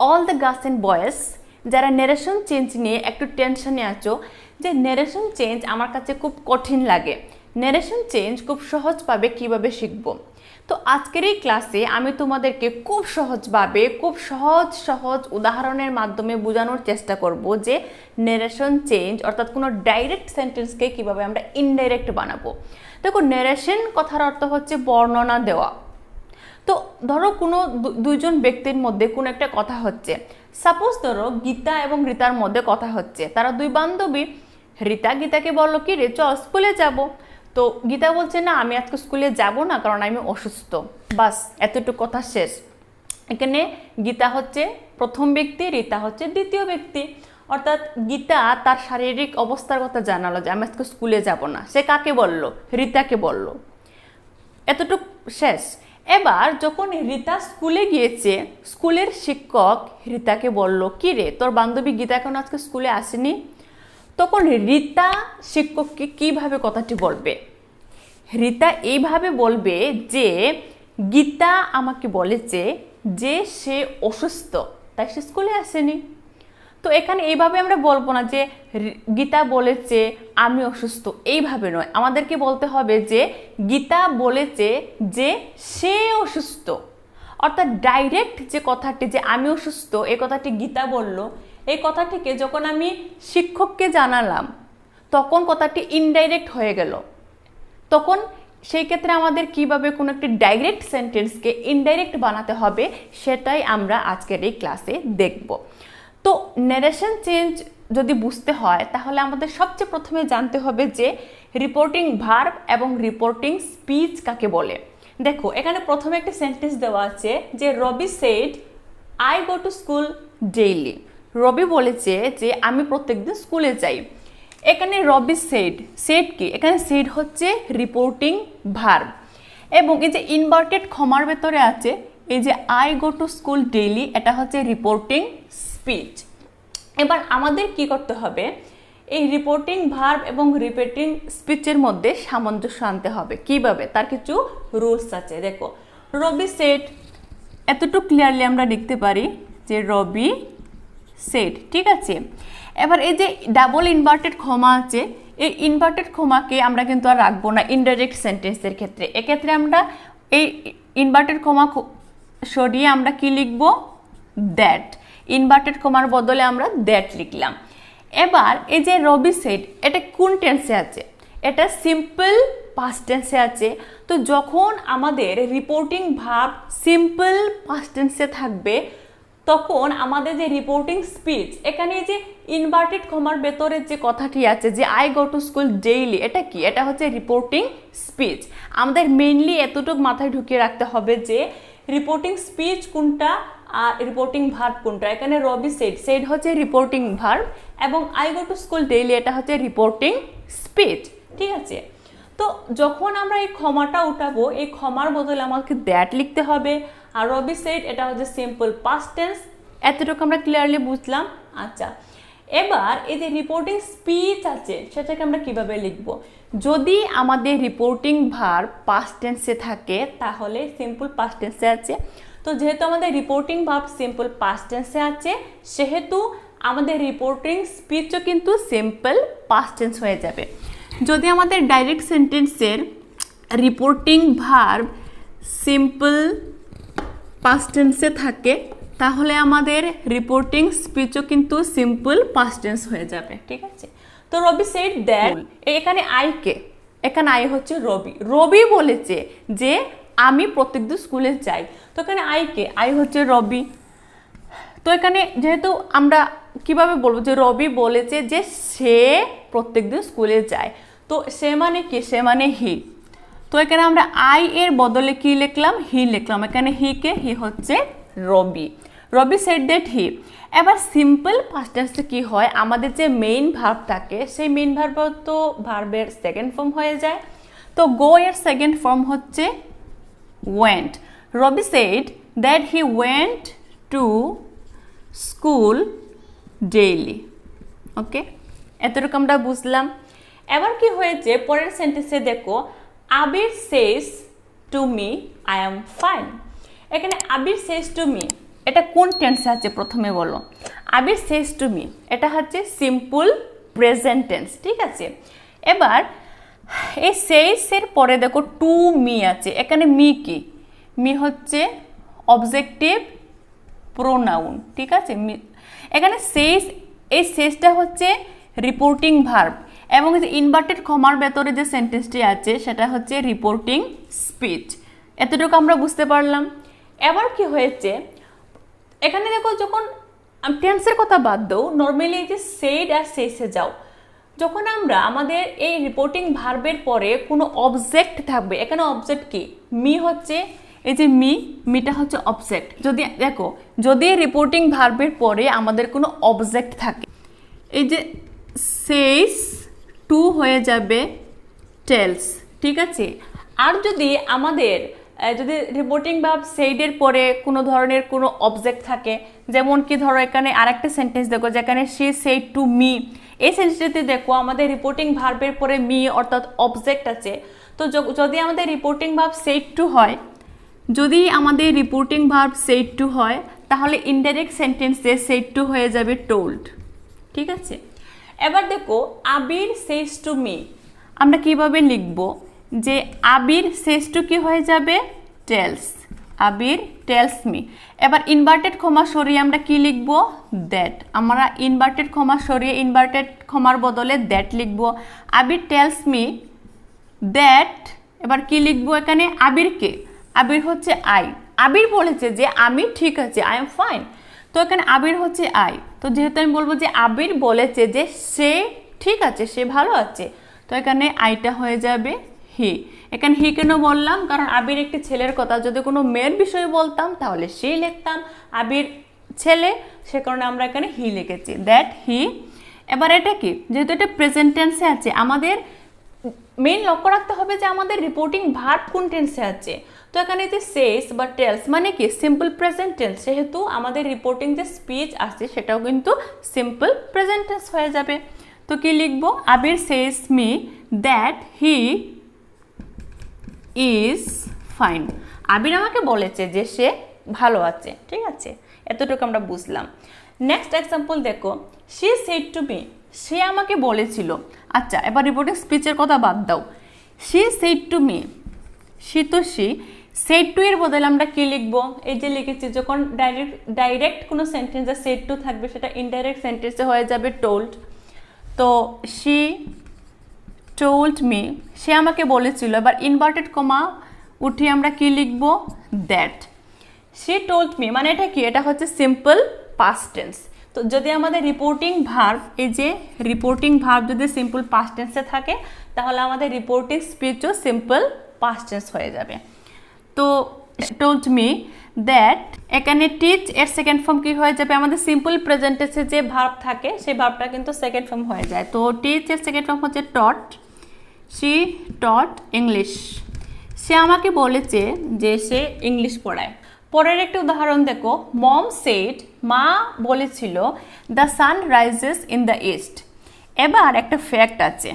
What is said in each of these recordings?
All the girls and boys যারা narration change নিয়ে একটু টেনশনে আছো যে নেরেশন চেঞ্জ আমার কাছে খুব কঠিন লাগে, নেরেশন চেঞ্জ খুব সহজভাবে কিভাবে শিখব। তো আজকের এই ক্লাসে আমি তোমাদেরকে খুব সহজভাবে খুব সহজ উদাহরণের মাধ্যমে বোঝানোর চেষ্টা করব যে নেরেশন চেঞ্জ অর্থাৎ কোনো ডাইরেক্ট সেন্টেন্সকে কিভাবে আমরা ইনডাইরেক্ট বানাবো। দেখো, নেরেশন কথার অর্থ হচ্ছে বর্ণনা দেওয়া। তো ধরো কোনো দুইজন ব্যক্তির মধ্যে কোনো একটা কথা হচ্ছে, সাপোজ ধরো গীতা এবং রিতার মধ্যে কথা হচ্ছে, তারা দুই বান্ধবী। রিতা গীতাকে বললো কি রে চল স্কুলে যাব। তো গীতা বলছে না আমি আজকে স্কুলে যাব না কারণ আমি অসুস্থ। বাস এতটুকু কথা শেষ। এখানে গীতা হচ্ছে প্রথম ব্যক্তি, রিতা হচ্ছে দ্বিতীয় ব্যক্তি। অর্থাৎ গীতা তার শারীরিক অবস্থার কথা জানালো যে আমি আজকে স্কুলে যাব না। সে কাকে বলল? রিতাকে বলল। এতটুকু শেষ। এবার যখন রিতা স্কুলে গিয়েছে, স্কুলের শিক্ষক রিতাকে বলল কি রে তোর বান্ধবী গীতা এখন আজকে স্কুলে আসেনি। তখন রিতা শিক্ষককে কিভাবে কথাটি বলবে? রিতা এইভাবে বলবে যে গীতা আমাকে বলেছে যে সে অসুস্থ, তাই সে স্কুলে আসেনি। তো এখানে এইভাবে আমরা বলবো না যে গীতা বলেছে আমি অসুস্থ, এইভাবে নয়। আমাদেরকে বলতে হবে যে গীতা বলেছে যে সে অসুস্থ। অর্থাৎ ডাইরেক্ট যে কথাটি যে আমি অসুস্থ এই কথাটি গীতা বলল, এই কথাটিকে যখন আমি শিক্ষককে জানালাম তখন কথাটি ইনডাইরেক্ট হয়ে গেল। তখন সেই ক্ষেত্রে আমাদের কিভাবে কোনো একটি ডাইরেক্ট সেন্টেন্সকে ইনডাইরেক্ট বানাতে হবে সেটাই আমরা আজকের এই ক্লাসে দেখব। তো নেরেশন চেঞ্জ যদি বুঝতে হয় তাহলে আমাদের সবচেয়ে প্রথমে জানতে হবে যে রিপোর্টিং ভার্ব এবং রিপোর্টিং স্পিচ কাকে বলে। দেখো এখানে প্রথমে একটা সেন্টেন্স দেওয়া আছে যে Rabi said I go to school daily. Rabi বলেছে যে আমি প্রত্যেকদিন স্কুলে যাই। এখানে রবি সেড, সেড কি? এখানে সেড হচ্ছে রিপোর্টিং ভার্ব এবং এই যে ইনভার্টেড কমার ভেতরে আছে এই যে I go to school daily, এটা হচ্ছে রিপোর্টিং স্পিচ। এবার আমাদের কি করতে হবে? এই রিপোর্টিং ভার্ব এবং রিপোর্টিং স্পিচের মধ্যে সামঞ্জস্য আনতে হবে। কিভাবে? তার কিছু রুলস আছে। দেখো রবি সেড, এতটুকু ক্লিয়ারলি আমরা লিখতে পারি যে রবি সেড, ঠিক আছে। এবার এই যে ডাবল ইনভার্টেড কমা আছে, এই ইনভার্টেড কমাকে আমরা কিন্তু আর রাখবো না ইনডাইরেক্ট সেন্টেন্সের ক্ষেত্রে। এক্ষেত্রে আমরা এই ইনভার্টেড কমা সরিয়ে আমরা কি লিখবো? দ্যাট। ইনভার্টেড কমার বদলে আমরা দ্যাট লিখলাম। এবার এই যে রবি সেড, এটা কোন টেন্সে আছে? এটা সিম্পল পাস্ট টেন্সে আছে। তো যখন আমাদের রিপোর্টিং ভার্ব সিম্পল পাস্ট টেন্সে থাকবে তখন আমাদের যে রিপোর্টিং স্পিচ, এখানে যে ইনভার্টেড কমার ভেতরে যে কথাটি আছে যে I go to school daily, এটা কি? এটা হচ্ছে রিপোর্টিং স্পিচ। আমাদের মেইনলি এতটুকু মাথায় ঢুকিয়ে রাখতে হবে যে রিপোর্টিং স্পিচ কোনটা আর রিপোর্টিং ভার্ব কোনটা। এখানে রবি সেড, সেড হচ্ছে রিপোর্টিং ভার্ব এবং I go to school daily এটা হচ্ছে রিপোর্টিং স্পিচ, ঠিক আছে। তো যখন আমরা এই ক্ষমাটা উঠাবো এই ক্ষমার বদলে আমাকে দ্যাট লিখতে হবে। আর রবি সেড এটা হচ্ছে সিম্পল পাস্ট টেন্স। এতটুকু আমরা ক্লিয়ারলি বুঝলাম। আচ্ছা, এবার এই যে রিপোর্টিং স্পিচ আছে সেটাকে আমরা কিভাবে লিখব? যদি আমাদের রিপোর্টিং ভার্ব পাস্ট টেন্সে থাকে তাহলে সিম্পল পাস্ট টেন্সে আছে। তো যেহেতু আমাদের রিপোর্টিং ভার্ব সিম্পল পাস্ট টেন্সে আছে সেহেতু আমাদের রিপোর্টিং স্পিচও কিন্তু সিম্পল পাস্ট টেন্স হয়ে যাবে। যদি আমাদের ডাইরেক্ট সেন্টেন্সের রিপোর্টিং ভার্ব সিম্পল পাস্ট টেন্সে থাকে তাহলে আমাদের রিপোর্টিং স্পিচও কিন্তু সিম্পল পাস্ট টেন্স হয়ে যাবে, ঠিক আছে। তো রবি সেড দ্যাট, এখানে আই কে? এখানে আই হচ্ছে রবি। রবি বলেছে যে আমি প্রত্যেকদিন স্কুলে যাই। তো এখানে আই কে? আই হচ্ছে রবি। তো এখানে যেহেতু আমরা কিভাবে বলবো যে রবি বলেছে যে সে প্রত্যেকদিন স্কুলে যায়, তো সে মানে কি? সে মানে হি। তো এখানে আমরা আই এর বদলে কি লিখলাম? হি লিখলাম। এখানে হি কে? হি হচ্ছে রবি। রবি সেড দ্যাট হি। এবার সিম্পল পাস্ট টেন্সে কি হয়? আমাদের যে মেইন ভার্ব থাকে সেই মেইন ভার্ব তো ভার্বের সেকেন্ড ফর্ম হয়ে যায়। তো গো এর সেকেন্ড ফর্ম হচ্ছে went. Rabi said that he went to school daily. Okay, এতটুকু আমরা বুঝলাম। এবার কি হয়েছে পরের সেন্টেন্সে দেখো, Abir says to me I am fine. এখানে আবির সেজ টু মি, এটা কোন টেন্সে আছে প্রথমে বলো? আবির সেজ টু মি, এটা হচ্ছে সিম্পল প্রেজেন্ট টেন্স, ঠিক আছে। এবার এই সেইসের পরে দেখো টু মি আছে, এখানে মি কি? মি হচ্ছে অবজেক্টিভ প্রোনাউন, ঠিক আছে। এখানে সেইস, এই সেইসটা হচ্ছে রিপোর্টিং ভার্ব, এবং ইনভার্টেড কমার ভেতরে যে সেন্টেন্সটি আছে সেটা হচ্ছে রিপোর্টিং স্পিচ। এতটুকু আমরা বুঝতে পারলাম। এবার কি হয়েছে এখানে দেখো, যখন টেন্সের কথা বাদ দাও, নর্মালি এই যে সেড আর সেইসে যাও, যখন আমরা আমাদের এই রিপোর্টিং ভার্বের পরে কোনো অবজেক্ট থাকবে, এখানে অবজেক্ট কি? মি হচ্ছে, এই যে মিটা হচ্ছে অবজেক্ট। যদি দেখো, যদি রিপোর্টিং ভার্বের পরে আমাদের কোনো অবজেক্ট থাকে, এই যে সেইস টু হয়ে যাবে টেলস, ঠিক আছে। আর যদি আমাদের যদি রিপোর্টিং ভার্ব সেইডের পরে কোনো ধরনের কোনো অবজেক্ট থাকে, যেমন কি ধরো এখানে আরেকটা সেন্টেন্স দেখো যেখানে শি সেড টু মি, এই সেন্টেন্সটিতে দেখো আমাদের রিপোর্টিং ভার্বের পরে মি অর্থাৎ অবজেক্ট আছে। তো যদি আমাদের রিপোর্টিং ভার্ব সেড টু হয়, যদি আমাদের রিপোর্টিং ভার্ব সেড টু হয়, তাহলে ইনডাইরেক্ট সেন্টেন্সে সেড টু হয়ে যাবে টোল্ড, ঠিক আছে। এবার দেখো আবির সেজ টু মি, আমরা কিভাবে লিখব? যে আবির সেজ টু কি হয়ে যাবে? টেলস, আবির টেলস মি। এবার ইনভার্টেড কমা সরিয়ে আমরা কি লিখব? দ্যাট। আমরা ইনভার্টেড কমা সরিয়ে ইনভার্টেড কমার বদলে দ্যাট লিখব। আবির টেলস মি দ্যাট, এবার কি লিখব এখানে? আবিরকে, আবির হচ্ছে আই, আবির বলেছে যে আমি ঠিক আছে, আই এম ফাইন, তো এখানে আবির হচ্ছে আই। তো যেহেতু আমি বলবো যে আবির বলেছে যে সে ঠিক আছে, সে ভালো আছে, তো এখানে আইটা হয়ে যাবে হি। এখানে হি কেন বললাম? কারণ আবির একটি ছেলের কথা, যদি কোনো মেয়ের বিষয়ে বলতাম তাহলে সে লিখতাম, আবির ছেলে, সে কারণে আমরা এখানে হি লিখেছি, দ্যাট হি। এবার এটা কি? যেহেতু এটা প্রেজেন্ট টেন্সে আছে, আমাদের মেইন লক্ষ্য রাখতে হবে যে আমাদের রিপোর্টিং ভার্ব কোন টেন্সে আছে। তো এখানে যে সেজ বা টেলস মানে কি? সিম্পল প্রেজেন্ট টেন্স, সেহেতু আমাদের রিপোর্টিং যে স্পিচ আছে সেটাও কিন্তু সিম্পল প্রেজেন্ট টেন্স হয়ে যাবে। তো কি লিখবো? Abir says me that he is fine, Abir আমাকে বলেছে যে সে ভালো আছে, ঠিক আছে। এতটুকু আমরা বুঝলাম। নেক্সট এক্সাম্পল দেখো, শি সেড টু মি, সে আমাকে বলেছিল। আচ্ছা, এবার রিপোর্টিং স্পিচের কথা বাদ দাও, she said to me, she তো শি, সেড টু এর বদলে আমরা কি লিখবো? এই যে লিখেছি, যখন ডাইরেক্ট কোনো সেন্টেন্সে সেড টু থাকবে সেটা ইনডাইরেক্ট সেন্টেন্সে হয়ে যাবে টোল্ড। তো শি টোল্ড মি, সে আমাকে বলেছিল। এবার ইনভার্টেড কমা উঠিয়ে আমরা কি লিখবো? দ্যাট। শি টোল্ড মি মানে এটা কি? এটা হচ্ছে সিম্পল পাস্ট টেন্স। তো যদি আমাদের রিপোর্টিং ভার্ব, এই যে রিপোর্টিং ভার্ব যদি সিম্পল পাস্ট টেন্সে থাকে, তাহলে আমাদের রিপোর্টিং স্পিচও সিম্পল পাস্ট টেন্স হয়ে যাবে। তো টোল্ড মি দ্যাট, এখানে টিচ এর সেকেন্ড ফর্ম কি হয়ে যাবে? আমাদের সিম্পল প্রেজেন্ট টেন্সে যে ভার্ব থাকে সেই ভার্বটা কিন্তু সেকেন্ড ফর্ম হয়ে যায়। তো টিচ এর সেকেন্ড ফর্ম হচ্ছে টট, শি টট ইংলিশ, সে আমাকে বলেছে যে সে ইংলিশ পড়ায়। পরের একটা উদাহরণ দেখো, মম সেড, মা বলেছিল the sun rises in the east. এবার একটা ফ্যাক্ট আছে,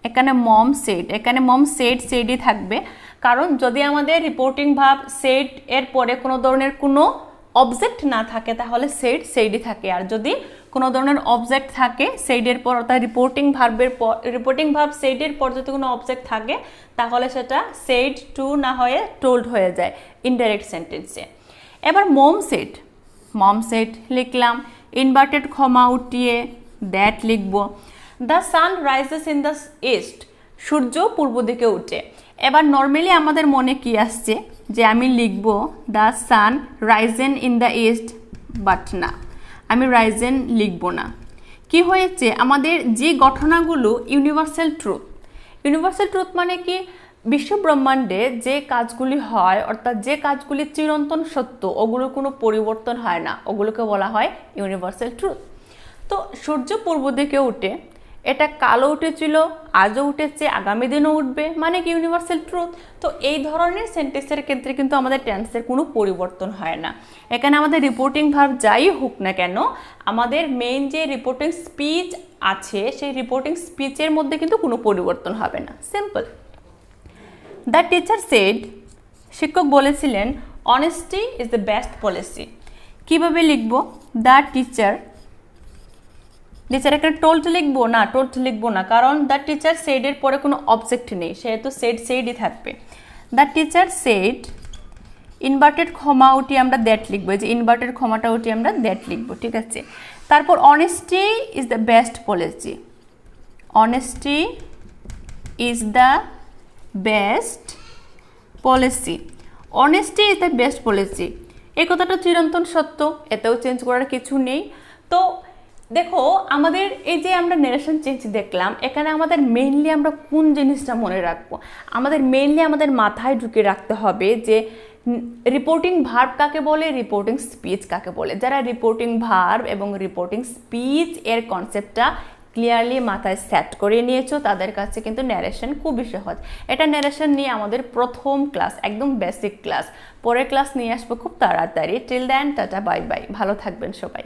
এখানে মম সেড, এখানে মম সেড সেডই থাকবে, কারণ যদি আমাদের রিপোর্টিং ভার্ব সেড এর পরে কোনো ধরনের কোনো অবজেক্ট না থাকে তাহলে সেড সেডই থাকে, আর যদি কোনো ধরনের অবজেক্ট থাকে সেইডের পর, অর্থাৎ রিপোর্টিং ভার্বের পর, রিপোর্টিং ভার্ব সেইডের পর যদি কোনো অবজেক্ট থাকে তাহলে সেটা সেড টু না হয়ে টোল্ড হয়ে যায় ইনডাইরেক্ট সেন্টেন্সে। এবার মম সেড লিখলাম, ইনভার্টেড কমা উঠিয়ে দ্যাট লিখব। The sun rises in the east, সূর্য পূর্ব দিকে উঠে। এবার নর্মালি আমাদের মনে কি আসছে যে আমি লিখব the San Ryzen in the east, but না, আমি রাইজেন লিখব না। কি হয়েছে? আমাদের যে ঘটনাগুলো ইউনিভার্সাল ট্রুথ মানে কি? বিশ্ব ব্রহ্মাণ্ডে যে কাজগুলি হয়, অর্থাৎ যে কাজগুলি চিরন্তন সত্য, ওগুলোর কোনো পরিবর্তন হয় না, ওগুলোকে বলা হয় ইউনিভার্সাল ট্রুথ। তো সূর্য পূর্ব দিকে উঠে, এটা কালও উঠেছিল, আজও উঠেছে, আগামী দিনও উঠবে, মানে কি? Universal truth. তো এই ধরনের সেন্টেন্সের ক্ষেত্রে কিন্তু আমাদের টেন্সের কোনো পরিবর্তন হয় না। এখানে আমাদের রিপোর্টিং ভার্ব যাই হোক না কেন, আমাদের মেইন যে রিপোর্টিং স্পিচ আছে সেই রিপোর্টিং স্পিচের মধ্যে কিন্তু কোনো পরিবর্তন হবে না, সিম্পল। দ্য টিচার সেড, শিক্ষক বলেছিলেন honesty is the best policy, কিভাবে লিখবো? দ্য টিচার, টিচার একটা টোল্ড লিখবো না, টোল্ড লিখবো না, কারণ দ্য টিচার সেড এর পরে কোনো অবজেক্ট নেই, সেহেতু সেডই থাকবে। দ্য টিচার সেড, ইনভার্টেড ক্ষমা উঠিয়ে আমরা দ্যাট লিখবো, এই যে ইনভার্টেড ক্ষমাটা উঠিয়ে আমরা দ্যাট লিখবো, ঠিক আছে। তারপর honesty is the best policy, honesty is the best policy, honesty is the best policy, এই কথাটা চিরন্তন সত্য, এতেও চেঞ্জ করার কিছু নেই। তো দেখো আমাদের এই যে আমরা নেরেশন চেঞ্জ দেখলাম, এখানে আমাদের মেইনলি আমরা কোন জিনিসটা মনে রাখবো? আমাদের মেইনলি আমাদের মাথায় ঢুকে রাখতে হবে যে রিপোর্টিং ভার্ব কাকে বলে, রিপোর্টিং স্পিচ কাকে বলে। যারা রিপোর্টিং ভার্ব এবং রিপোর্টিং স্পিচ এর কনসেপ্টটা ক্লিয়ারলি মাথায় সেট করে নিয়েছো, তাদের কাছে কিন্তু ন্যারেশন খুবই সহজ। এটা ন্যারেশন নিয়ে আমাদের প্রথম ক্লাস, একদম বেসিক ক্লাস। পরের ক্লাস নিয়ে আসবো খুব তাড়াতাড়ি। Till then tata bye bye, ভালো থাকবেন সবাই।